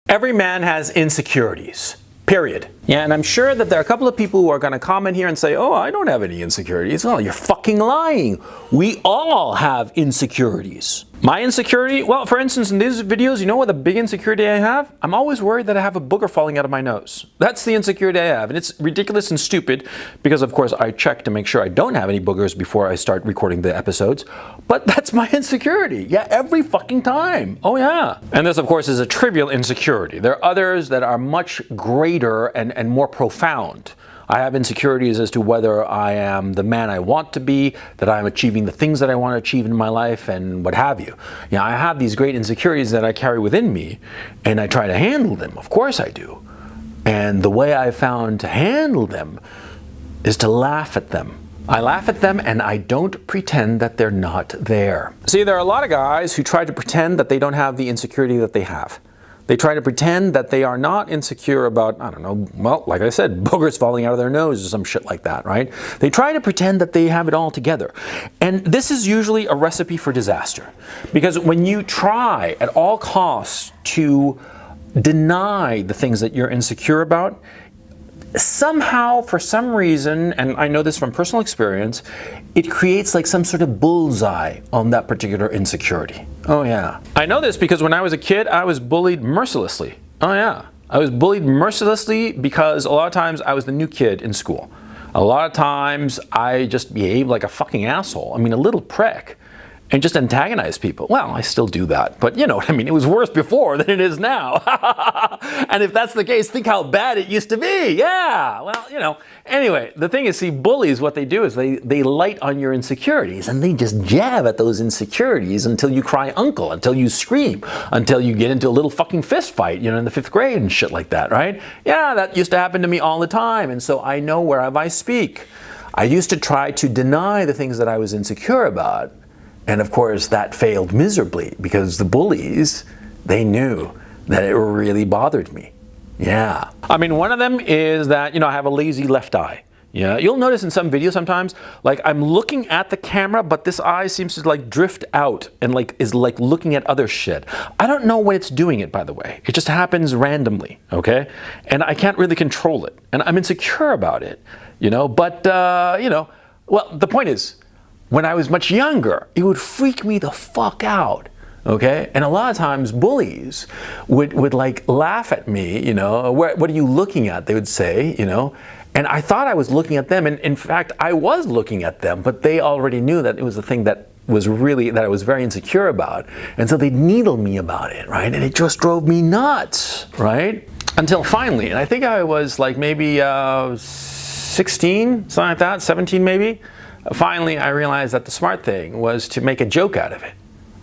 Every man has insecurities, period. Yeah, and I'm sure that there are a couple of people who are going to comment here and say, oh, I don't have any insecurities. Oh, you're fucking lying. We all have insecurities. My insecurity? Well, for instance, in these videos, you know what a big insecurity I have? I'm always worried that I have a booger falling out of my nose. That's the insecurity I have. And it's ridiculous and stupid because, of course, I check to make sure I don't have any boogers before I start recording the episodes. But that's my insecurity. Yeah, every fucking time. Oh, yeah. And this, of course, is a trivial insecurity. There are others that are much greater and more profound. I have insecurities as to whether I am the man I want to be, that I'm achieving the things that I want to achieve in my life, and what have you. You know, I have these great insecurities that I carry within me, and I try to handle them. Of course I do. And the way I've found to handle them is to laugh at them. I laugh at them and I don't pretend that they're not there. See, there are a lot of guys who try to pretend that they don't have the insecurity that they have. They try to pretend that they are not insecure about, I don't know, well, like I said, boogers falling out of their nose or some shit like that, right? They try to pretend that they have it all together. And this is usually a recipe for disaster. Because when you try at all costs to deny the things that you're insecure about, somehow, for some reason, and I know this from personal experience, it creates like some sort of bullseye on that particular insecurity. Oh yeah. I know this because when I was a kid, I was bullied mercilessly. Oh yeah. I was bullied mercilessly because a lot of times I was the new kid in school. A lot of times I just behaved like a fucking asshole. I mean, a little prick. And just antagonize people. Well, I still do that, but you know what I mean, it was worse before than it is now. And if that's the case, think how bad it used to be. Yeah, well, you know. Anyway, the thing is, see, bullies, what they do is they light on your insecurities and they just jab at those insecurities until you cry uncle, until you scream, until you get into a little fucking fist fight, you know, in the 5th grade and shit like that, right? Yeah, that used to happen to me all the time, and so I know whereof I speak. I used to try to deny the things that I was insecure about. And of course, that failed miserably because the bullies, they knew that it really bothered me. Yeah. I mean, one of them is that, you know, I have a lazy left eye. Yeah. You'll notice in some videos sometimes, like I'm looking at the camera, but this eye seems to like drift out and like is like looking at other shit. I don't know when it's doing it, by the way. It just happens randomly, okay? And I can't really control it. And I'm insecure about it, you know? But, you know, well, the point is, when I was much younger, it would freak me the fuck out, okay? And a lot of times bullies would like laugh at me, you know, what are you looking at? They would say, you know, and I thought I was looking at them. And in fact, I was looking at them, but they already knew that it was the thing that was really, that I was very insecure about. And so they'd needle me about it, right? And it just drove me nuts, right? Until finally, and I think I was like maybe 16, something like that, 17 maybe. Finally, I realized that the smart thing was to make a joke out of it.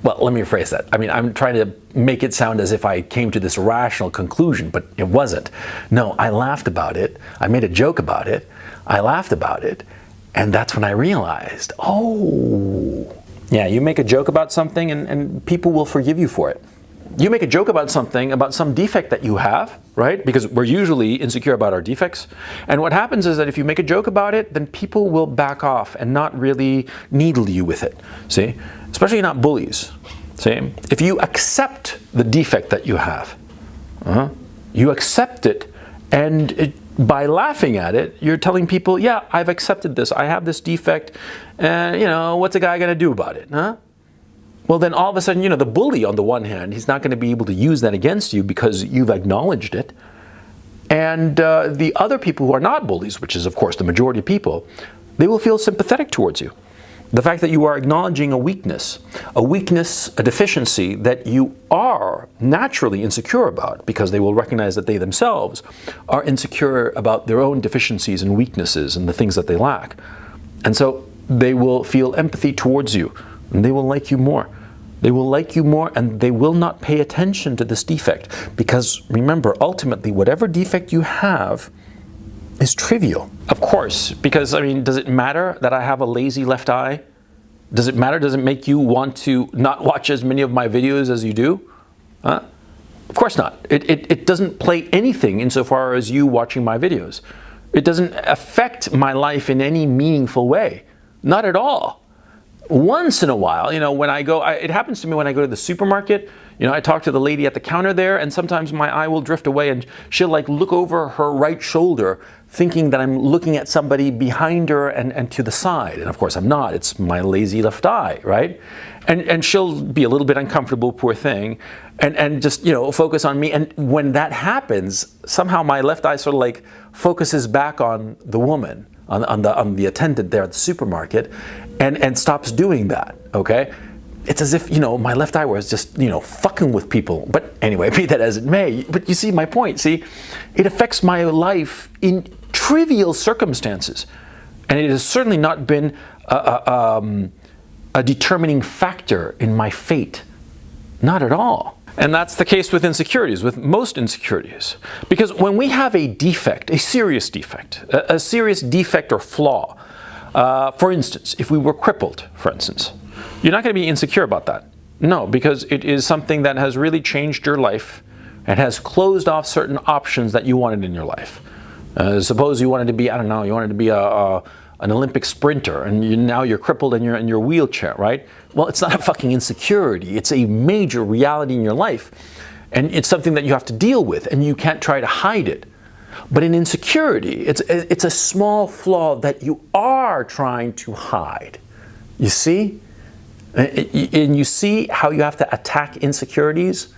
Well, let me rephrase that. I mean, I'm trying to make it sound as if I came to this rational conclusion, but it wasn't. No, I laughed about it. I made a joke about it. I laughed about it. And that's when I realized, oh, yeah, you make a joke about something and people will forgive you for it. You make a joke about something, about some defect that you have, right? Because we're usually insecure about our defects. And what happens is that if you make a joke about it, then people will back off and not really needle you with it, see? Especially not bullies, see? If you accept the defect that you have, you accept it, and by laughing at it, you're telling people, yeah, I've accepted this, I have this defect, and you know, what's a guy gonna do about it, huh? Well, then all of a sudden, you know, the bully on the one hand, he's not going to be able to use that against you because you've acknowledged it. And the other people who are not bullies, which is, of course, the majority of people, they will feel sympathetic towards you. The fact that you are acknowledging a weakness, a deficiency that you are naturally insecure about, because they will recognize that they themselves are insecure about their own deficiencies and weaknesses and the things that they lack. And so they will feel empathy towards you, and they will like you more. They will like you more, and they will not pay attention to this defect. Because remember, ultimately, whatever defect you have is trivial. Of course, because, I mean, does it matter that I have a lazy left eye? Does it matter? Does it make you want to not watch as many of my videos as you do? Huh? Of course not. It doesn't play anything insofar as you watching my videos. It doesn't affect my life in any meaningful way. Not at all. Once in a while, you know, when I go, it happens to me when I go to the supermarket, You know, I talk to the lady at the counter there, and sometimes my eye will drift away and she'll like look over her right shoulder thinking that I'm looking at somebody behind her and to the side. And of course I'm not. It's my lazy left eye, right? And she'll be a little bit uncomfortable, poor thing, and just, you know, focus on me. And when that happens, somehow my left eye sort of like focuses back on the woman, on the attendant there at the supermarket, and stops doing that, okay? It's as if, you know, my left eye was just, you know, fucking with people. But anyway, be that as it may. But you see my point. See, it affects my life in trivial circumstances. And it has certainly not been a determining factor in my fate. Not at all. And that's the case with insecurities, with most insecurities. Because when we have a defect, a serious defect or flaw, for instance, if we were crippled, for instance, you're not going to be insecure about that. No, because it is something that has really changed your life and has closed off certain options that you wanted in your life. Suppose you wanted to be, I don't know, you wanted to be an Olympic sprinter, and now you're crippled and you're in your wheelchair, right? Well, it's not a fucking insecurity. It's a major reality in your life. And it's something that you have to deal with, and you can't try to hide it. But in insecurity, it's a small flaw that you are trying to hide. You see? And you see how you have to attack insecurities?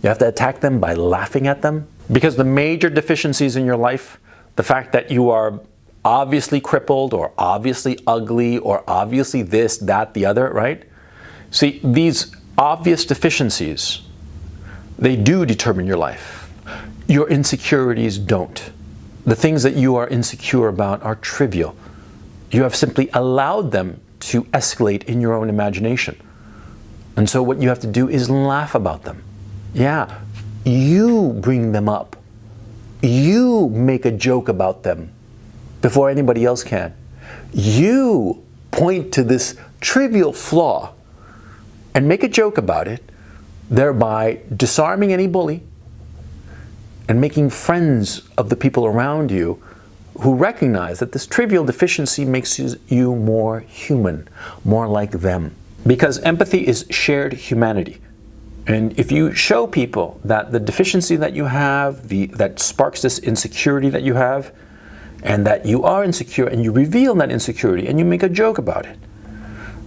You have to attack them by laughing at them. Because the major deficiencies in your life, the fact that you are obviously crippled or obviously ugly or obviously this, that, the other, right? See, these obvious deficiencies, they do determine your life. Your insecurities don't. The things that you are insecure about are trivial. You have simply allowed them to escalate in your own imagination. And so what you have to do is laugh about them. Yeah, you bring them up. You make a joke about them before anybody else can. You point to this trivial flaw and make a joke about it, thereby disarming any bully and making friends of the people around you who recognize that this trivial deficiency makes you more human, more like them. Because empathy is shared humanity. And if you show people that the deficiency that you have, that sparks this insecurity that you have, and that you are insecure, and you reveal that insecurity, and you make a joke about it,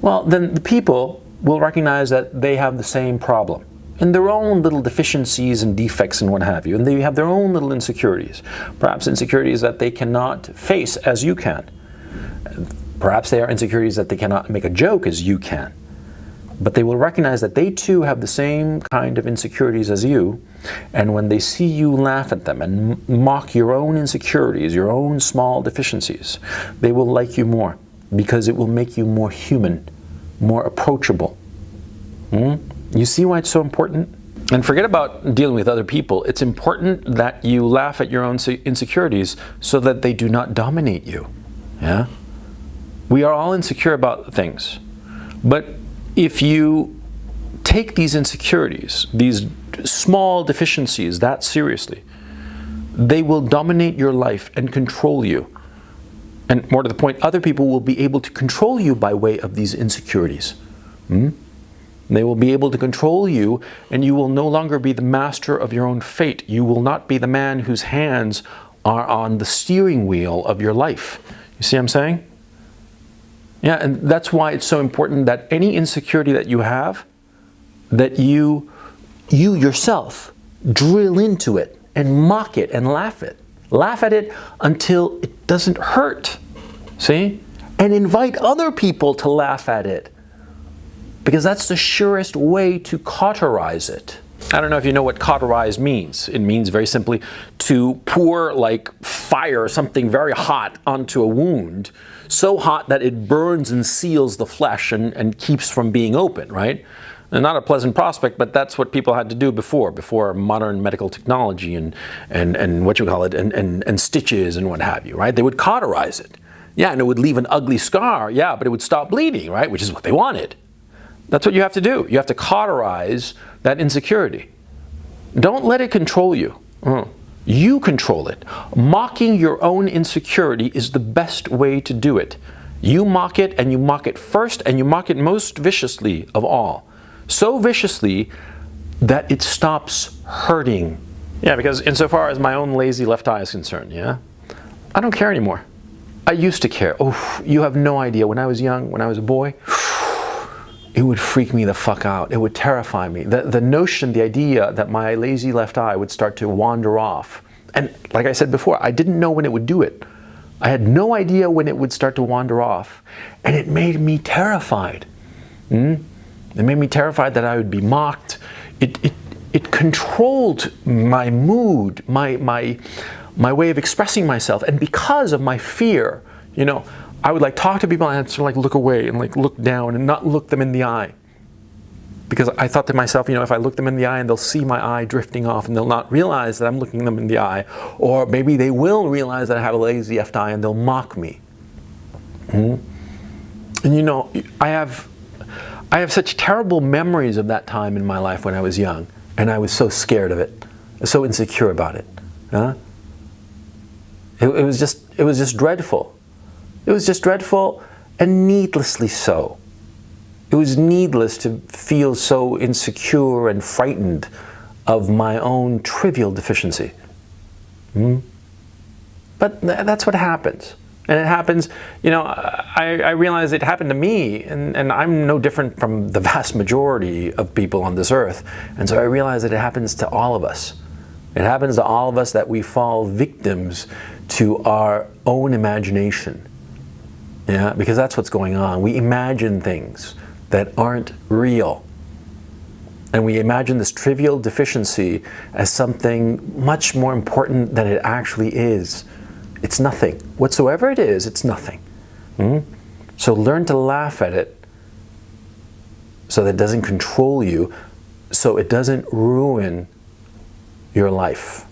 well, then the people will recognize that they have the same problem, and their own little deficiencies and defects and what have you, and they have their own little insecurities. Perhaps insecurities that they cannot face as you can. Perhaps they are insecurities that they cannot make a joke as you can. But they will recognize that they too have the same kind of insecurities as you, and when they see you laugh at them and mock your own insecurities, your own small deficiencies, they will like you more, because it will make you more human, more approachable. You see why it's so important? And forget about dealing with other people. It's important that you laugh at your own insecurities so that they do not dominate you. Yeah? We are all insecure about things. But if you take these insecurities, these small deficiencies that seriously, they will dominate your life and control you. And more to the point, other people will be able to control you by way of these insecurities. They will be able to control you, and you will no longer be the master of your own fate. You will not be the man whose hands are on the steering wheel of your life. You see what I'm saying? Yeah, and that's why it's so important that any insecurity that you have, that you yourself drill into it and mock it and laugh it. Laugh at it until it doesn't hurt. See? And invite other people to laugh at it. Because that's the surest way to cauterize it. I don't know if you know what cauterize means. It means very simply to pour like fire, something very hot onto a wound, so hot that it burns and seals the flesh and keeps from being open, right? And not a pleasant prospect, but that's what people had to do before modern medical technology and what you call it, and stitches and what have you, right? They would cauterize it. Yeah, and it would leave an ugly scar, yeah, but it would stop bleeding, right? Which is what they wanted. That's what you have to do. You have to cauterize that insecurity. Don't let it control you. You control it. Mocking your own insecurity is the best way to do it. You mock it, and you mock it first, and you mock it most viciously of all. So viciously that it stops hurting. Yeah, because insofar as my own lazy left eye is concerned, yeah, I don't care anymore. I used to care. Oh, you have no idea. When I was young, when I was a boy, it would freak me the fuck out. It would terrify me. The notion, the idea that my lazy left eye would start to wander off. And like I said before, I didn't know when it would do it. I had no idea when it would start to wander off. And it made me terrified. It made me terrified that I would be mocked. It controlled my mood, my way of expressing myself. And because of my fear, you know, I would like talk to people and I'd sort of like look away and like look down and not look them in the eye. Because I thought to myself, you know, if I look them in the eye and they'll see my eye drifting off and they'll not realize that I'm looking them in the eye, or maybe they will realize that I have a lazy left eye and they'll mock me. And you know, I have such terrible memories of that time in my life when I was young, and I was so scared of it, so insecure about it. It was just dreadful. It was just dreadful, and needlessly so. It was needless to feel so insecure and frightened of my own trivial deficiency. But that's what happens. And it happens, you know, I realize it happened to me, and I'm no different from the vast majority of people on this earth. And so I realize that it happens to all of us. It happens to all of us that we fall victims to our own imagination. Yeah, because that's what's going on. We imagine things that aren't real. And we imagine this trivial deficiency as something much more important than it actually is. It's nothing. Whatsoever it is, it's nothing. So learn to laugh at it so that it doesn't control you, so it doesn't ruin your life.